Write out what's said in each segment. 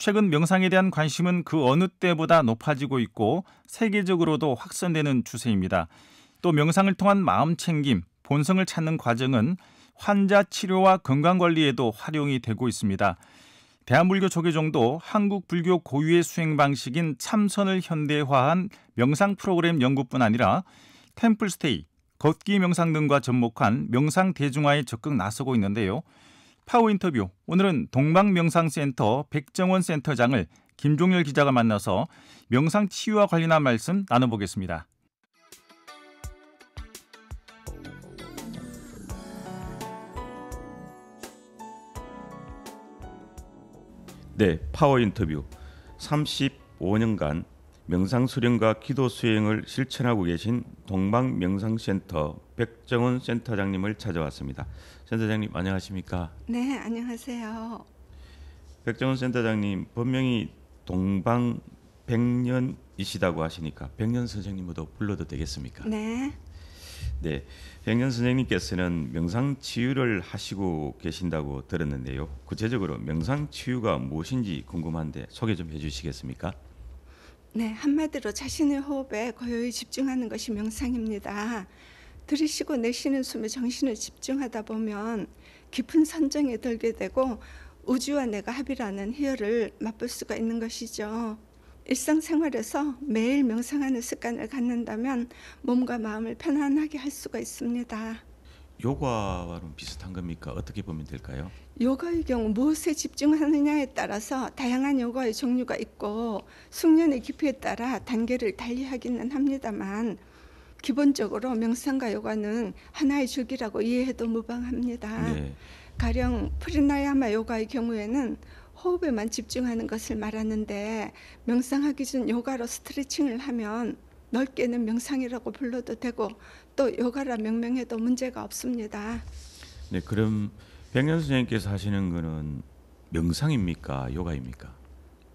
최근 명상에 대한 관심은 그 어느 때보다 높아지고 있고 세계적으로도 확산되는 추세입니다. 또 명상을 통한 마음 챙김, 본성을 찾는 과정은 환자 치료와 건강관리에도 활용이 되고 있습니다. 대한불교 조계종도 한국 불교 고유의 수행 방식인 참선을 현대화한 명상 프로그램 연구뿐 아니라 템플스테이, 걷기 명상 등과 접목한 명상 대중화에 적극 나서고 있는데요. 파워 인터뷰, 오늘은 동방명상센터 백정원 센터장을 김종열 기자가 만나서 명상 치유와 관련한 말씀 나눠보겠습니다. 네, 파워 인터뷰. 35년간 명상 수련과 기도 수행을 실천하고 계신 동방명상센터 백정원 센터장님을 찾아왔습니다. 센터장님 안녕하십니까? 네, 안녕하세요. 백정원 센터장님 본명이 동방백년이시다고 하시니까 백년 선생님으로 불러도 되겠습니까? 네. 네, 백년 선생님께서는 명상 치유를 하시고 계신다고 들었는데요. 구체적으로 명상 치유가 무엇인지 궁금한데 소개 좀 해주시겠습니까? 네, 한마디로 자신의 호흡에 고요히 집중하는 것이 명상입니다. 들이쉬고 내쉬는 숨에 정신을 집중하다 보면 깊은 선정에 들게 되고 우주와 내가 합이라는 희열을 맛볼 수가 있는 것이죠. 일상생활에서 매일 명상하는 습관을 갖는다면 몸과 마음을 편안하게 할 수가 있습니다. 요가와는 비슷한 겁니까? 어떻게 보면 될까요? 요가의 경우 무엇에 집중하느냐에 따라서 다양한 요가의 종류가 있고 숙련의 깊이에 따라 단계를 달리하기는 합니다만 기본적으로 명상과 요가는 하나의 줄기라고 이해해도 무방합니다. 네. 가령 프리나야마 요가의 경우에는 호흡에만 집중하는 것을 말하는데 명상하기 전 요가로 스트레칭을 하면 넓게는 명상이라고 불러도 되고 또 요가라 명명해도 문제가 없습니다. 네, 그럼 백년 선생님께서 하시는 거는 명상입니까? 요가입니까?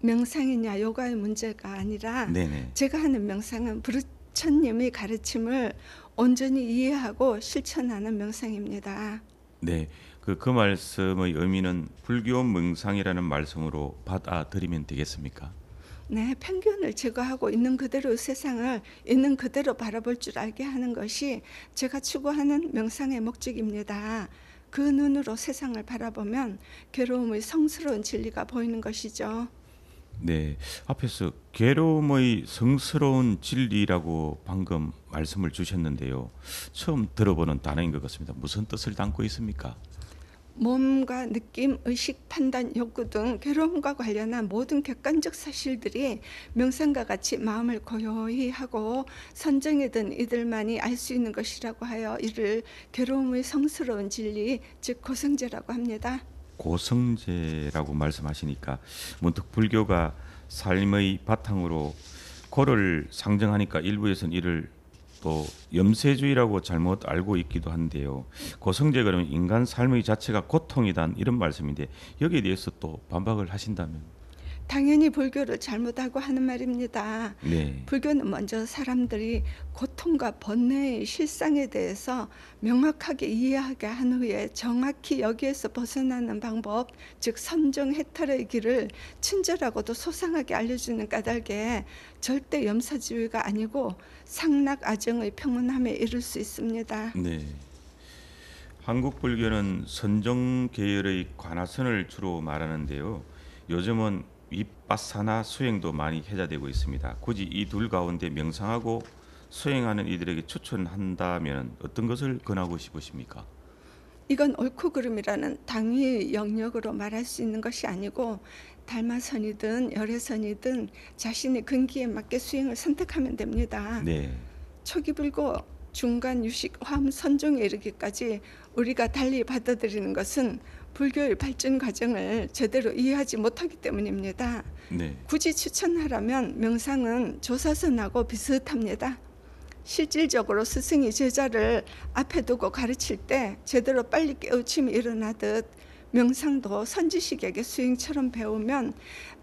명상이냐 요가의 문제가 아니라 네네. 제가 하는 명상은 부처님의 가르침을 온전히 이해하고 실천하는 명상입니다. 네, 그 말씀의 의미는 불교 명상이라는 말씀으로 받아들이면 되겠습니까? 네, 편견을 제거하고 있는 그대로 세상을 있는 그대로 바라볼 줄 알게 하는 것이 제가 추구하는 명상의 목적입니다. 그 눈으로 세상을 바라보면 괴로움의 성스러운 진리가 보이는 것이죠. 네, 앞에서 괴로움의 성스러운 진리라고 방금 말씀을 주셨는데요. 처음 들어보는 단어인 것 같습니다. 무슨 뜻을 담고 있습니까? 몸과 느낌, 의식, 판단, 욕구 등 괴로움과 관련한 모든 객관적 사실들이 명상과 같이 마음을 고요히 하고 선정에 든 이들만이 알 수 있는 것이라고 하여 이를 괴로움의 성스러운 진리, 즉 고성제라고 합니다. 고성제라고 말씀하시니까 문득 불교가 삶의 바탕으로 고를 상정하니까 일부에서는 이를 또 염세주의라고 잘못 알고 있기도 한데요. 고성제 그러면 인간 삶의 자체가 고통이다 이런 말씀인데 여기에 대해서 또 반박을 하신다면? 당연히 불교를 잘못하고 하는 말입니다. 네. 불교는 먼저 사람들이 고통과 번뇌의 실상에 대해서 명확하게 이해하게 한 후에 정확히 여기에서 벗어나는 방법, 즉 선정 해탈의 길을 친절하고도 소상하게 알려주는 까닭에 절대 염사주의가 아니고 상락아정의 평온함에 이를 수 있습니다. 네. 한국 불교는 선정 계열의 관아선을 주로 말하는데요. 요즘은 위파사나 수행도 많이 해자되고 있습니다. 굳이 이 둘 가운데 명상하고 수행하는 이들에게 추천한다면 어떤 것을 권하고 싶으십니까? 이건 옳고 그름이라는 당위 영역으로 말할 수 있는 것이 아니고 달마선이든 열애선이든 자신의 근기에 맞게 수행을 선택하면 됩니다. 네. 초기 불고 중간 유식 화음 선종에 이르기까지 우리가 달리 받아들이는 것은 불교의 발전 과정을 제대로 이해하지 못하기 때문입니다. 네. 굳이 추천하라면 명상은 조사선하고 비슷합니다. 실질적으로 스승이 제자를 앞에 두고 가르칠 때 제대로 빨리 깨우침이 일어나듯 명상도 선지식에게 수행처럼 배우면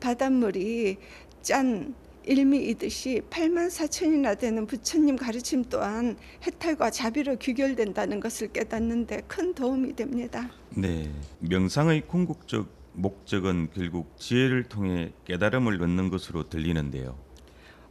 바닷물이 짠 일미이듯이 84,000이나 되는 부처님 가르침 또한 해탈과 자비로 귀결된다는 것을 깨닫는 데 큰 도움이 됩니다. 네. 명상의 궁극적 목적은 결국 지혜를 통해 깨달음을 얻는 것으로 들리는데요.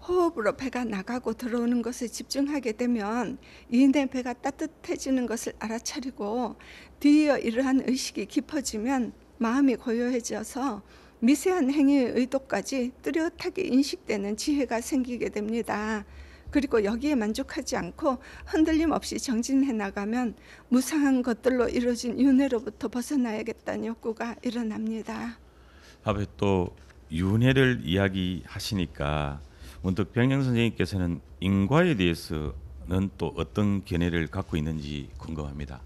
호흡으로 배가 나가고 들어오는 것에 집중하게 되면 이내 배가 따뜻해지는 것을 알아차리고 뒤이어 이러한 의식이 깊어지면 마음이 고요해져서 미세한 행위의 의도까지 뚜렷하게 인식되는 지혜가 생기게 됩니다. 그리고 여기에 만족하지 않고 흔들림 없이 정진해 나가면 무상한 것들로 이루어진 윤회로부터 벗어나야겠다는 욕구가 일어납니다. 앞에 또 윤회를 이야기하시니까 문득 백령 선생님께서는 인과에 대해서는 또 어떤 견해를 갖고 있는지 궁금합니다.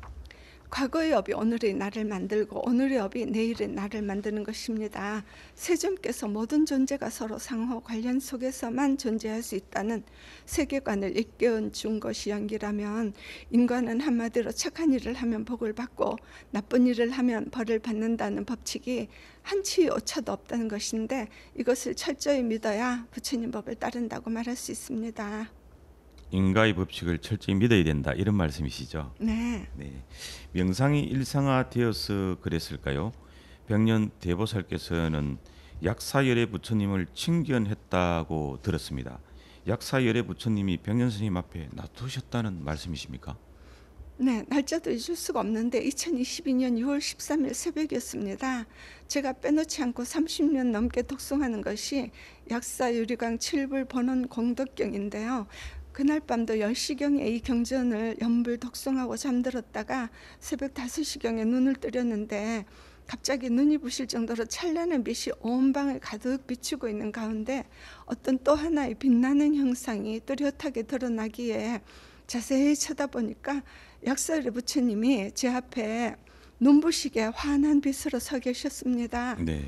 과거의 업이 오늘의 나를 만들고 오늘의 업이 내일의 나를 만드는 것입니다. 세존께서 모든 존재가 서로 상호 관련 속에서만 존재할 수 있다는 세계관을 일깨운 준 것이 연기라면 인간은 한마디로 착한 일을 하면 복을 받고 나쁜 일을 하면 벌을 받는다는 법칙이 한치 오차도 없다는 것인데 이것을 철저히 믿어야 부처님 법을 따른다고 말할 수 있습니다. 인과의 법칙을 철저히 믿어야 된다 이런 말씀이시죠? 네. 네. 명상이 일상화되어서 그랬을까요? 백년 대보살께서는 약사열애 부처님을 칭견했다고 들었습니다. 약사열애 부처님이 백년 스님 앞에 놔두셨다는 말씀이십니까? 네, 날짜도 잊을 수가 없는데 2022년 6월 13일 새벽이었습니다. 제가 빼놓지 않고 30년 넘게 독송하는 것이 약사유리강 7불 번원 공덕경인데요. 그날 밤도 10시경에 이 경전을 연불 독송하고 잠들었다가 새벽 5시경에 눈을 뜨렸는데 갑자기 눈이 부실 정도로 찬란한 빛이 온 방을 가득 비추고 있는 가운데 어떤 또 하나의 빛나는 형상이 뚜렷하게 드러나기에 자세히 쳐다보니까 약사열애 부처님이 제 앞에 눈부시게 환한 빛으로 서 계셨습니다. 네.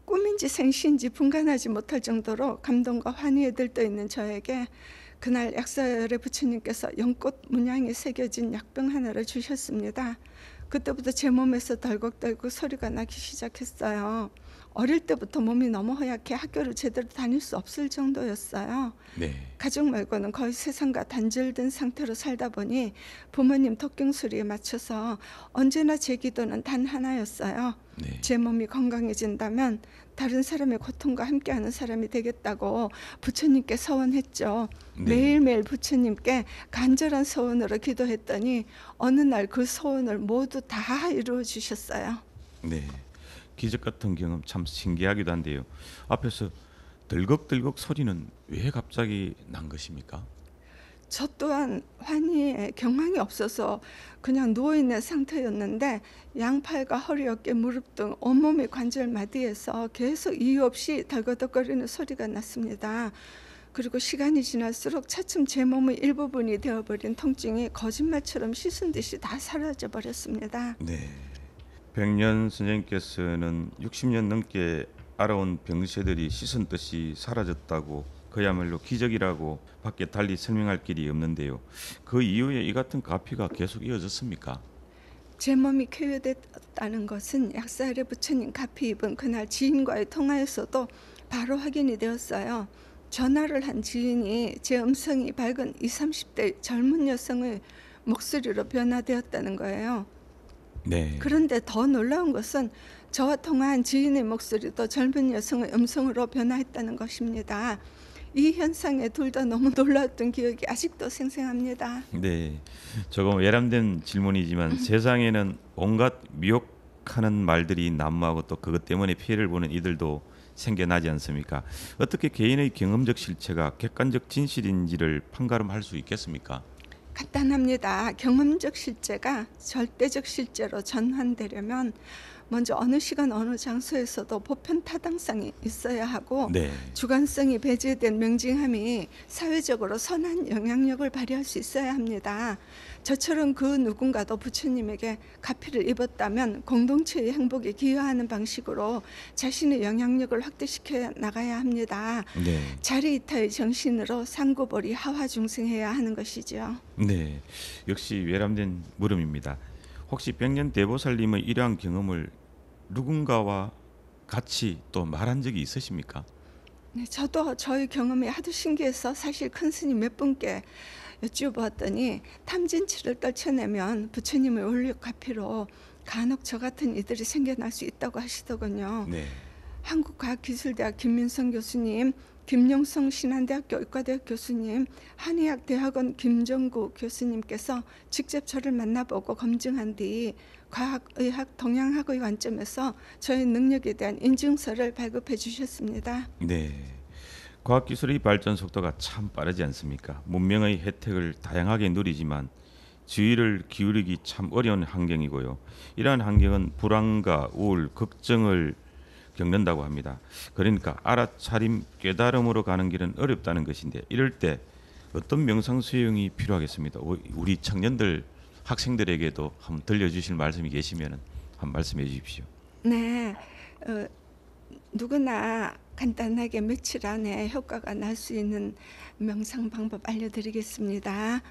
꿈인지 생시인지 분간하지 못할 정도로 감동과 환희에 들떠 있는 저에게 그날 약사열애 부처님께서 연꽃 문양이 새겨진 약병 하나를 주셨습니다. 그때부터 제 몸에서 덜컥덜컥 소리가 나기 시작했어요. 어릴 때부터 몸이 너무 허약해 학교를 제대로 다닐 수 없을 정도였어요. 네. 가족 말고는 거의 세상과 단절된 상태로 살다 보니 부모님 독경 소리에 맞춰서 언제나 제 기도는 단 하나였어요. 네. 제 몸이 건강해진다면 다른 사람의 고통과 함께하는 사람이 되겠다고 부처님께 서원했죠. 네. 매일매일 부처님께 간절한 서원으로 기도했더니 어느 날 그 소원을 모두 다 이루어 주셨어요. 네. 기적 같은 경험 참 신기하기도 한데요. 앞에서 덜컥덜컥 소리는 왜 갑자기 난 것입니까? 저 또한 환희에 경황이 없어서 그냥 누워있는 상태였는데 양팔과 허리, 어깨, 무릎 등 온몸의 관절 마디에서 계속 이유 없이 덜거덕거리는 소리가 났습니다. 그리고 시간이 지날수록 차츰 제 몸의 일부분이 되어버린 통증이 거짓말처럼 씻은 듯이 다 사라져 버렸습니다. 네. 백년 선생님께서는 60년 넘게 알아온 병세들이 씻은 듯이 사라졌다고 그야말로 기적이라고 밖에 달리 설명할 길이 없는데요. 그 이후에 이 같은 가피가 계속 이어졌습니까? 제 몸이 쾌유됐다는 것은 약사열애 부처님 가피 입은 그날 지인과의 통화에서도 바로 확인이 되었어요. 전화를 한 지인이 제 음성이 밝은 20, 30대 젊은 여성의 목소리로 변화되었다는 거예요. 네. 그런데 더 놀라운 것은 저와 통화한 지인의 목소리도 젊은 여성의 음성으로 변화했다는 것입니다. 이 현상에 둘 다 너무 놀라웠던 기억이 아직도 생생합니다. 네. 조금 외람된 질문이지만 세상에는 온갖 미혹하는 말들이 난무하고 또 그것 때문에 피해를 보는 이들도 생겨나지 않습니까? 어떻게 개인의 경험적 실체가 객관적 진실인지를 판가름할 수 있겠습니까? 간단합니다. 경험적 실제가 절대적 실제로 전환되려면 먼저 어느 시간 어느 장소에서도 보편 타당성이 있어야 하고 네. 주관성이 배제된 명징함이 사회적으로 선한 영향력을 발휘할 수 있어야 합니다. 저처럼 그 누군가도 부처님에게 가피를 입었다면 공동체의 행복에 기여하는 방식으로 자신의 영향력을 확대시켜 나가야 합니다. 네. 자리이타의 정신으로 상고벌이 하화중생해야 하는 것이죠. 네. 역시 외람된 물음입니다. 혹시 백년 대보살님의 이러한 경험을 누군가와 같이 또 말한 적이 있으십니까? 네, 저도 저의 경험이 하도 신기해서 사실 큰 스님 몇 분께 여쭈어보았더니 탐진치를 떨쳐내면 부처님의 원력 가피로 간혹 저 같은 이들이 생겨날 수 있다고 하시더군요. 네. 한국과학기술대학 김민성 교수님, 김용성 신한대학교 의과대학 교수님, 한의학대학원 김정구 교수님께서 직접 저를 만나보고 검증한 뒤 과학의학 동양학의 관점에서 저의 능력에 대한 인증서를 발급해 주셨습니다. 네. 과학기술의 발전 속도가 참 빠르지 않습니까? 문명의 혜택을 다양하게 누리지만 주의를 기울이기 참 어려운 환경이고요. 이러한 환경은 불안과 우울, 걱정을 겪는다고 합니다. 그러니까 알아차림, 깨달음으로 가는 길은 어렵다는 것인데 이럴 때 어떤 명상 수행이 필요하겠습니다. 우리 청년들, 학생들에게도 한번 들려주실 말씀이 계시면 한번 말씀해 주십시오. 네, 누구나 간단하게 며칠 안에 효과가 날 수 있는 명상 방법 알려드리겠습니다.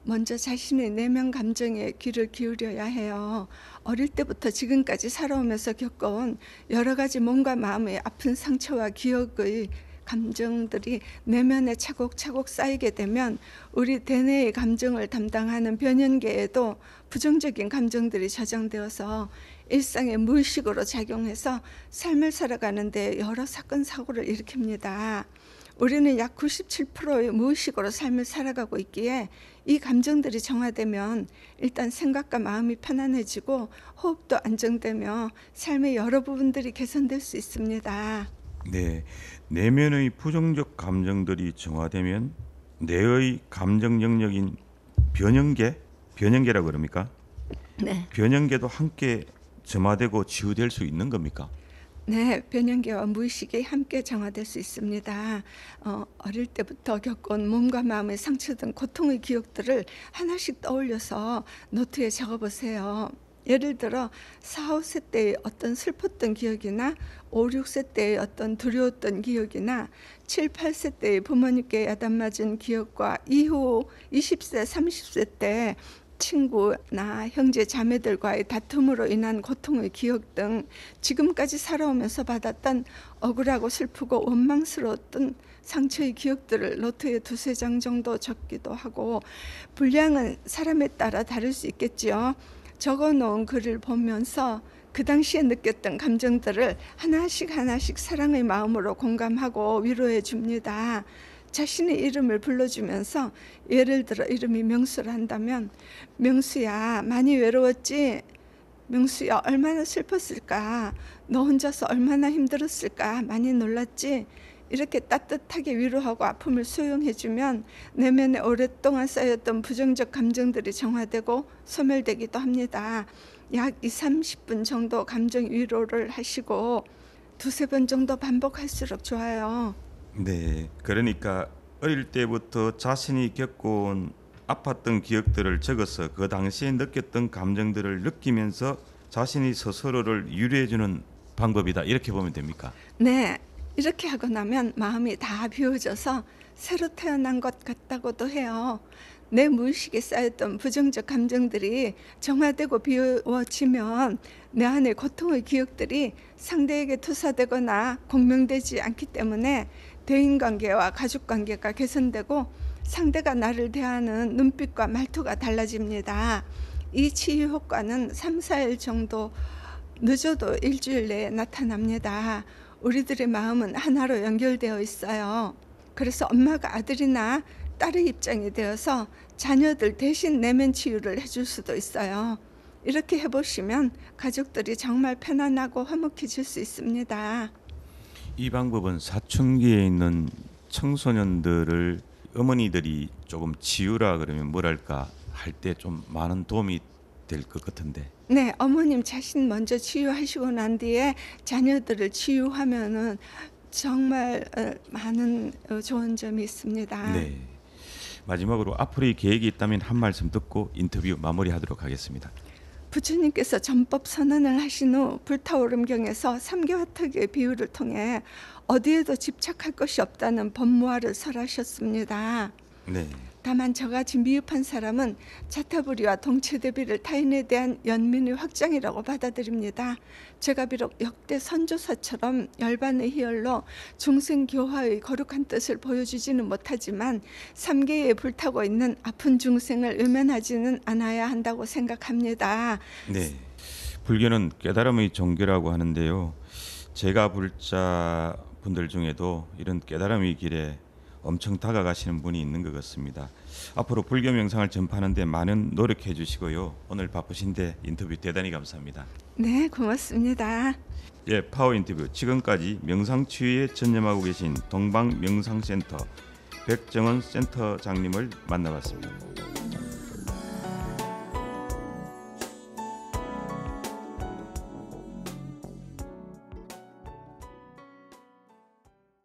먼저 자신의 내면 감정에 귀를 기울여야 해요. 어릴 때부터 지금까지 살아오면서 겪어온 여러 가지 몸과 마음의 아픈 상처와 기억의 감정들이 내면에 차곡차곡 쌓이게 되면 우리 대뇌의 감정을 담당하는 변연계에도 부정적인 감정들이 저장되어서 일상의 무의식으로 작용해서 삶을 살아가는 데 여러 사건 사고를 일으킵니다. 우리는 약 97%의 무의식으로 삶을 살아가고 있기에 이 감정들이 정화되면 일단 생각과 마음이 편안해지고 호흡도 안정되며 삶의 여러 부분들이 개선될 수 있습니다. 네, 내면의 부정적 감정들이 정화되면 뇌의 감정 영역인 변형계라고 그럽니까? 네. 변형계도 함께 점화되고 치유될 수 있는 겁니까? 네, 변형계와 무의식이 함께 정화될 수 있습니다. 어릴 때부터 겪은 몸과 마음의 상처 등 고통의 기억들을 하나씩 떠올려서 노트에 적어보세요. 예를 들어 4, 5세 때의 어떤 슬펐던 기억이나 5, 6세 때의 어떤 두려웠던 기억이나 7, 8세 때의 부모님께 야단맞은 기억과 이후 20세, 30세 때 친구나 형제 자매들과의 다툼으로 인한 고통의 기억 등 지금까지 살아오면서 받았던 억울하고 슬프고 원망스러웠던 상처의 기억들을 노트에 2-3장 정도 적기도 하고, 분량은 사람에 따라 다를 수 있겠지요. 적어놓은 글을 보면서 그 당시에 느꼈던 감정들을 하나씩 사랑의 마음으로 공감하고 위로해 줍니다. 자신의 이름을 불러주면서 예를 들어 이름이 명수란다면, 명수야 많이 외로웠지? 명수야 얼마나 슬펐을까? 너 혼자서 얼마나 힘들었을까? 많이 놀랐지? 이렇게 따뜻하게 위로하고 아픔을 수용해주면 내면에 오랫동안 쌓였던 부정적 감정들이 정화되고 소멸되기도 합니다. 약 20-30분 정도 감정 위로를 하시고 2-3번 정도 반복할수록 좋아요. 네, 그러니까 어릴 때부터 자신이 겪어온 아팠던 기억들을 적어서 그 당시에 느꼈던 감정들을 느끼면서 자신이 스스로를 위로해주는 방법이다, 이렇게 보면 됩니까? 네, 이렇게 하고 나면 마음이 다 비워져서 새로 태어난 것 같다고도 해요. 내 무의식에 쌓였던 부정적 감정들이 정화되고 비워지면 내 안의 고통의 기억들이 상대에게 투사되거나 공명되지 않기 때문에 대인관계와 가족관계가 개선되고 상대가 나를 대하는 눈빛과 말투가 달라집니다. 이 치유 효과는 3-4일 정도, 늦어도 일주일 내에 나타납니다. 우리들의 마음은 하나로 연결되어 있어요. 그래서 엄마가 아들이나 딸의 입장이 되어서 자녀들 대신 내면 치유를 해줄 수도 있어요. 이렇게 해보시면 가족들이 정말 편안하고 화목해질 수 있습니다. 이 방법은 사춘기에 있는 청소년들을 어머니들이 조금 치유라 그러면 뭐랄까 할 때 좀 많은 도움이 될 것 같은데. 네, 어머님 자신 먼저 치유하시고 난 뒤에 자녀들을 치유하면은 정말 많은 좋은 점이 있습니다. 네. 마지막으로 앞으로의 계획이 있다면 한 말씀 듣고 인터뷰 마무리하도록 하겠습니다. 부처님께서 전법 선언을 하신 후 불타오름경에서 삼계화턱의 비유를 통해 어디에도 집착할 것이 없다는 법무화를 설하셨습니다. 네. 다만 저같이 미흡한 사람은 자타부리와 동체대비를 타인에 대한 연민의 확장이라고 받아들입니다. 제가 비록 역대 선조사처럼 열반의 희열로 중생교화의 거룩한 뜻을 보여주지는 못하지만 삼계에 불타고 있는 아픈 중생을 외면하지는 않아야 한다고 생각합니다. 네, 불교는 깨달음의 종교라고 하는데요. 제가 불자 분들 중에도 이런 깨달음의 길에 엄청 다가가시는 분이 있는 것 같습니다. 앞으로 불교 명상을 전파하는 데 많은 노력해 주시고요. 오늘 바쁘신데 인터뷰 대단히 감사합니다. 네, 고맙습니다. 예, 파워 인터뷰. 지금까지 명상치유에 전념하고 계신 동방명상센터 백정원 센터장님을 만나봤습니다.